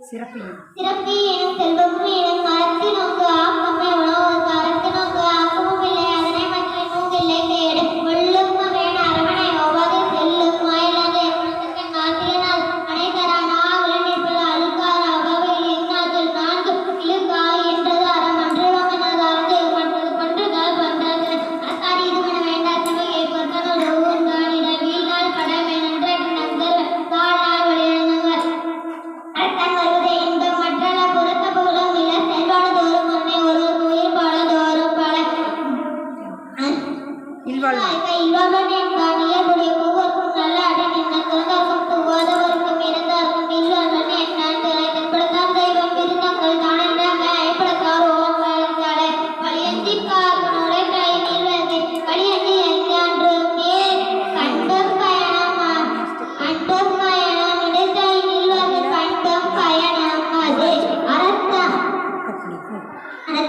சிறப்பு எனும் செல்வமும் எனும் மரத்தினோக்கு ஆக்கமே உணவு கரத்தினோக்கு ஆக்கமும் இல்லை அதனை மற்ற நோக்கில்லை கேடு கொள்ளும் வேண அரவணை ஒவ்வொரு செல்லும் மயிலாது எப்பொழுதுக்கு நாட்டினால் அனைத்தரான நிற்பது அழுக்கார அகவையில் இன்னாற்றில் நான்கு இழுக்காய் என்றது அறம் அன்றுவம் எனது மற்றது பன்றுகள் பன்றது அத்தாரி இதுவென வேண்டா சிவகை பொருத்தனோடு ஊர்கானிட வீணால் படமே நன்றாட்டு நந்தர் தாழ்நாள் வழியிழந்தவர் அரசன் வருவதை இன்பம் மற்றல பொருத்த புகழும் இல்ல செல்வான தோறும் முன்னே ஒருவர் உயிர் பாட தோறும் பல இல்வாழ்வன் என்பான் இயல்புடைய ஒவ்வொருக்கும் நல்ல அடன் என்ன குழந்தார்க்கும் துவாதவருக்கும் இருந்தார்க்கும் இல்வாழ்வன் என்னான் துறை தென்படுத்தாம் தெய்வம் விருந்தங்கள் தானென்றாங்க ஐப்படத்தார் ஓம் வேலத்தாளே வழியஞ்சி பார்க்கனோட கை நில்வதை வழியஞ்சி எஞ்சான்றும் நேர் கண்டும் பயணம் அண்டும் பயணம் இடத்தை நில்வது கண்டும் பயணம் அது அரச